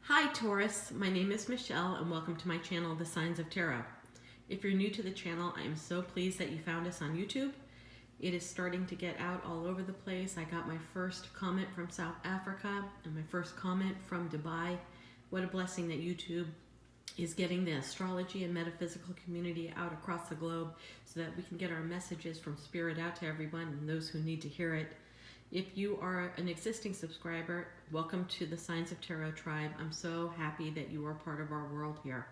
Hi Taurus, my name is Michelle and welcome to my channel, The Signs of Tarot. If you're new to the channel, I am so pleased that you found us on YouTube. It is starting to get out all over the place. I got my first comment from South Africa and my first comment from Dubai. What a blessing that YouTube is getting the astrology and metaphysical community out across the globe so that we can get our messages from Spirit out to everyone and those who need to hear it. If you are an existing subscriber, welcome to the Signs of Tarot tribe. I'm so happy that you are part of our world here.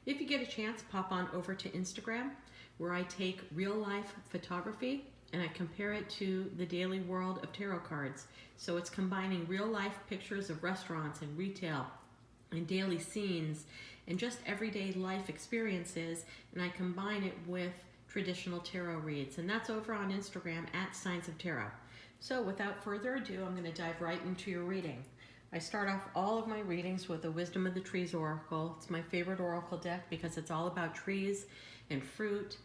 If you get a chance, pop on over to Instagram, where I take real life photography and I compare it to the daily world of tarot cards. So it's combining real life pictures of restaurants and retail and daily scenes and just everyday life experiences, and I combine it with traditional tarot reads. And that's over on Instagram at Signs of Tarot. So without further ado, I'm going to dive right into your reading. I start off all of my readings with the Wisdom of the Trees Oracle. It's my favorite oracle deck because it's all about trees and fruit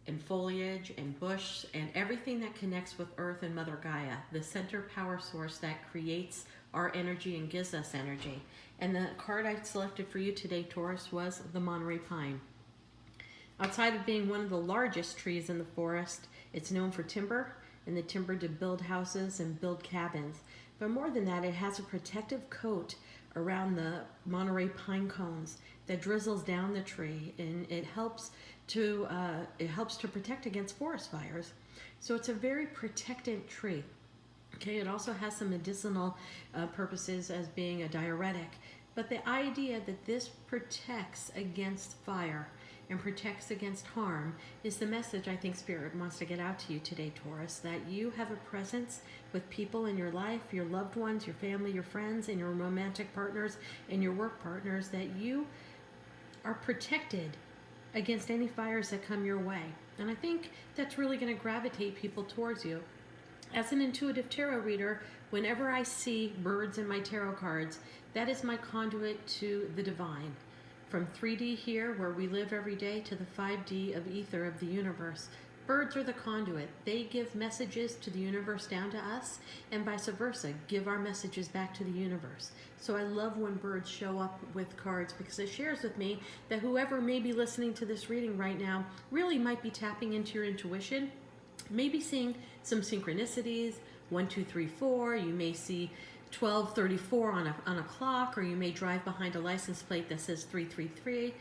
and foliage and bush and everything that connects with Earth and Mother Gaia, the center power source that creates our energy and gives us energy. And the card I selected for you today, Taurus, was the Monterey Pine. Outside of being one of the largest trees in the forest, it's known for timber, and the timber to build houses and build cabins. But more than that, it has a protective coat around the Monterey pine cones that drizzles down the tree, and it helps to protect against forest fires. So it's a very protected tree. Okay, it also has some medicinal purposes as being a diuretic. But the idea that this protects against fire and protects against harm is the message I think Spirit wants to get out to you today, Taurus, that you have a presence with people in your life, your loved ones, your family, your friends, and your romantic partners and your work partners, that you are protected against any fires that come your way. And I think that's really going to gravitate people towards you. As an intuitive tarot reader, whenever I see birds in my tarot cards, that is my conduit to the divine. From 3D here, where we live every day, to the 5D of ether of the universe. Birds are the conduit. They give messages to the universe down to us, and vice versa, give our messages back to the universe. So I love when birds show up with cards, because it shares with me that whoever may be listening to this reading right now really might be tapping into your intuition, maybe seeing some synchronicities, 1, 2, 3, 4. You may see 1234 on a clock, or you may drive behind a license plate that says 333.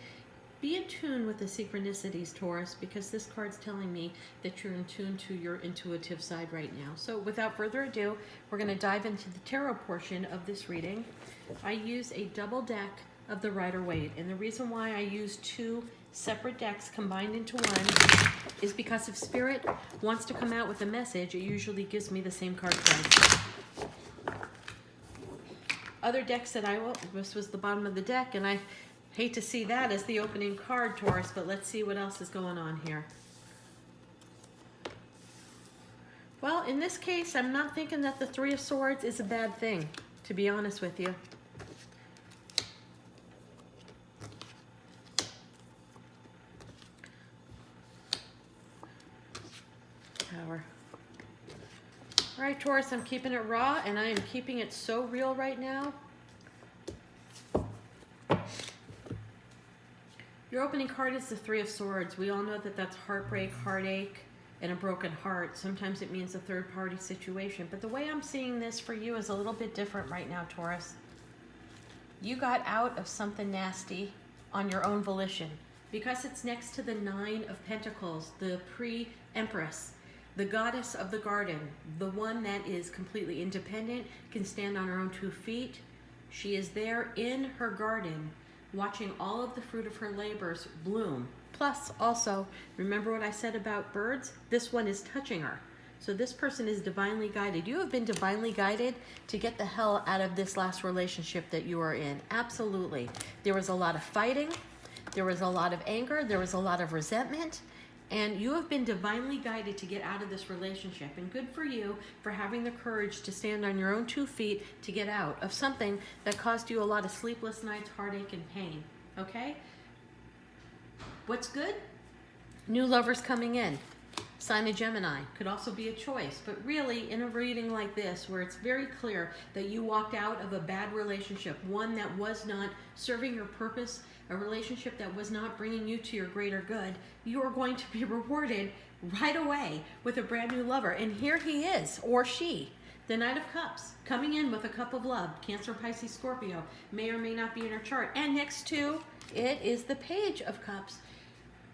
Be in tune with the synchronicities, Taurus, because this card's telling me that you're in tune to your intuitive side right now. So without further ado, we're going to dive into the tarot portion of this reading. I use a double deck of the Rider-Waite, and the reason why I use two separate decks combined into one is because if Spirit wants to come out with a message, it usually gives me the same card twice. Other decks that this was the bottom of the deck, and I hate to see that as the opening card, Taurus, but let's see what else is going on here. Well, in this case, I'm not thinking that the Three of Swords is a bad thing, to be honest with you. Tower. All right, Taurus, I'm keeping it raw, and I am keeping it so real right now. Your opening card is the Three of Swords. We all know that that's heartbreak, heartache, and a broken heart. Sometimes it means a third-party situation. But the way I'm seeing this for you is a little bit different right now, Taurus. You got out of something nasty on your own volition. Because it's next to the Nine of Pentacles, the pre-Empress, the goddess of the garden, the one that is completely independent, can stand on her own 2 feet. She is there in her garden, watching all of the fruit of her labors bloom. Plus, also, remember what I said about birds? This one is touching her. So this person is divinely guided. You have been divinely guided to get the hell out of this last relationship that you are in. Absolutely. There was a lot of fighting. There was a lot of anger. There was a lot of resentment. And you have been divinely guided to get out of this relationship. And good for you for having the courage to stand on your own 2 feet to get out of something that caused you a lot of sleepless nights, heartache, and pain. Okay? What's good? New lovers coming in. Sign of Gemini could also be a choice, but really in a reading like this where it's very clear that you walked out of a bad relationship, one that was not serving your purpose, a relationship that was not bringing you to your greater good, you are going to be rewarded right away with a brand new lover. And here he is, or she, the Knight of Cups, coming in with a cup of love. Cancer, Pisces, Scorpio, may or may not be in her chart. And next to it is the Page of Cups.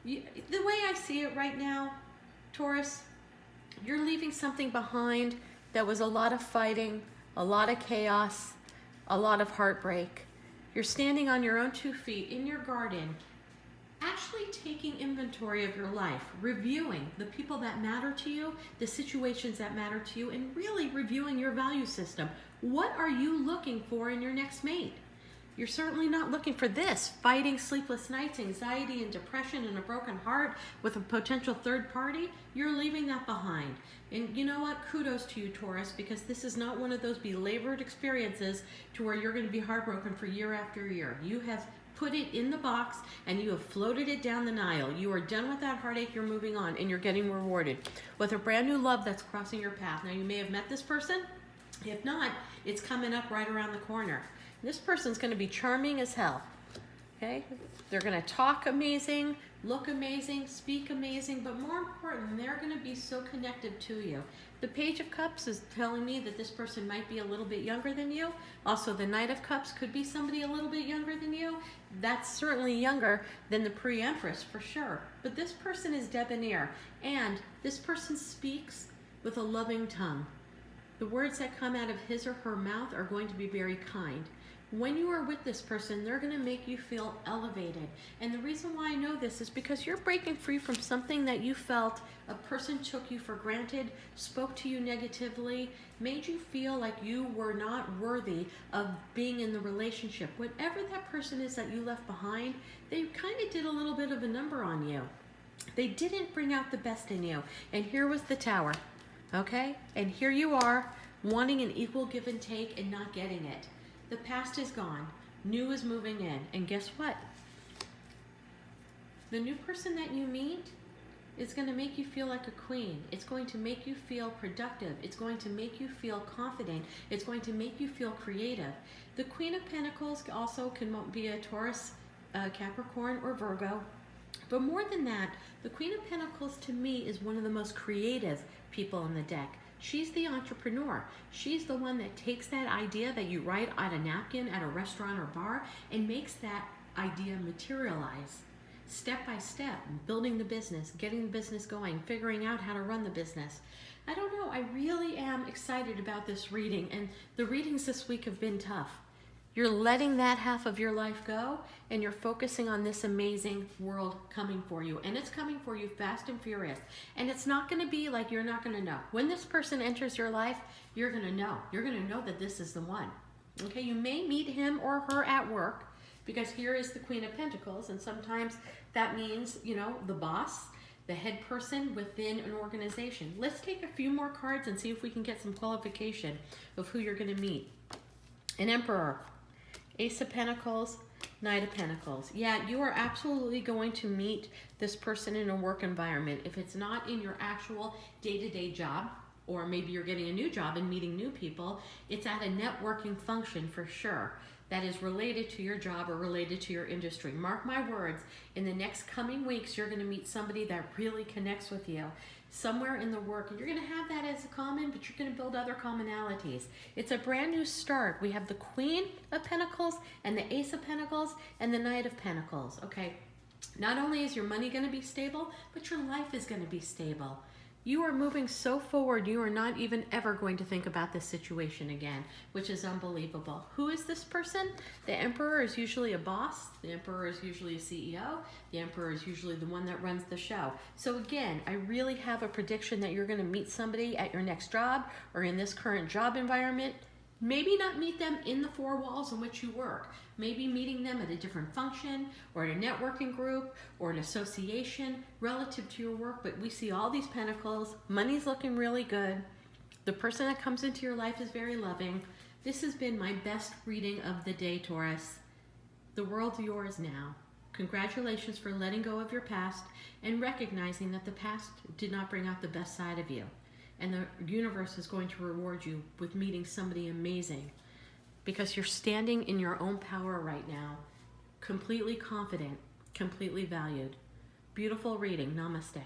The way I see it right now, Taurus, you're leaving something behind that was a lot of fighting, a lot of chaos, a lot of heartbreak. You're standing on your own 2 feet in your garden, actually taking inventory of your life, reviewing the people that matter to you, the situations that matter to you, and really reviewing your value system. What are you looking for in your next mate? You're certainly not looking for this, fighting sleepless nights, anxiety and depression and a broken heart with a potential third party. You're leaving that behind. And you know what? Kudos to you, Taurus, because this is not one of those belabored experiences to where you're going to be heartbroken for year after year. You have put it in the box and you have floated it down the Nile. You are done with that heartache, you're moving on, and you're getting rewarded with a brand new love that's crossing your path. Now, you may have met this person. If not, it's coming up right around the corner. This person's going to be charming as hell, okay? They're going to talk amazing, look amazing, speak amazing, but more important, they're going to be so connected to you. The Page of Cups is telling me that this person might be a little bit younger than you. Also, the Knight of Cups could be somebody a little bit younger than you. That's certainly younger than the Pre-Empress for sure. But this person is debonair, and this person speaks with a loving tongue. The words that come out of his or her mouth are going to be very kind. When you are with this person, they're going to make you feel elevated. And the reason why I know this is because you're breaking free from something that you felt a person took you for granted, spoke to you negatively, made you feel like you were not worthy of being in the relationship. Whatever that person is that you left behind, they kind of did a little bit of a number on you. They didn't bring out the best in you. And here was the Tower, okay? And here you are, wanting an equal give and take and not getting it. The past is gone. New is moving in. And guess what? The new person that you meet is going to make you feel like a queen. It's going to make you feel productive. It's going to make you feel confident. It's going to make you feel creative. The Queen of Pentacles also can be a Taurus, Capricorn, or Virgo. But more than that, the Queen of Pentacles to me is one of the most creative people in the deck. She's the entrepreneur. She's the one that takes that idea that you write on a napkin at a restaurant or bar and makes that idea materialize. Step by step, building the business, getting the business going, figuring out how to run the business. I don't know, I really am excited about this reading, and the readings this week have been tough. You're letting that half of your life go, and you're focusing on this amazing world coming for you. And it's coming for you fast and furious. And it's not going to be like you're not going to know. When this person enters your life, you're going to know. You're going to know that this is the one. Okay, you may meet him or her at work, because here is the Queen of Pentacles, and sometimes that means, you know, the boss, the head person within an organization. Let's take a few more cards and see if we can get some qualification of who you're going to meet. An Emperor, Ace of Pentacles, Knight of Pentacles. Yeah, you are absolutely going to meet this person in a work environment. If it's not in your actual day-to-day job, or maybe you're getting a new job and meeting new people, it's at a networking function for sure that is related to your job or related to your industry. Mark my words, in the next coming weeks, you're going to meet somebody that really connects with you somewhere in the work. You're going to have that as a common, but you're going to build other commonalities. It's a brand new start. We have the Queen of Pentacles and the Ace of Pentacles and the Knight of Pentacles. Okay, not only is your money going to be stable, but your life is going to be stable. You are moving so forward, you are not even ever going to think about this situation again, which is unbelievable. Who is this person? The Emperor is usually a boss. The Emperor is usually a CEO. The Emperor is usually the one that runs the show. So again, I really have a prediction that you're going to meet somebody at your next job or in this current job environment. Maybe not meet them in the four walls in which you work. Maybe meeting them at a different function or in a networking group or an association relative to your work. But we see all these pentacles. Money's looking really good. The person that comes into your life is very loving. This has been my best reading of the day, Taurus. The world's yours now. Congratulations for letting go of your past and recognizing that the past did not bring out the best side of you. And the universe is going to reward you with meeting somebody amazing because you're standing in your own power right now, completely confident, completely valued. Beautiful reading. Namaste.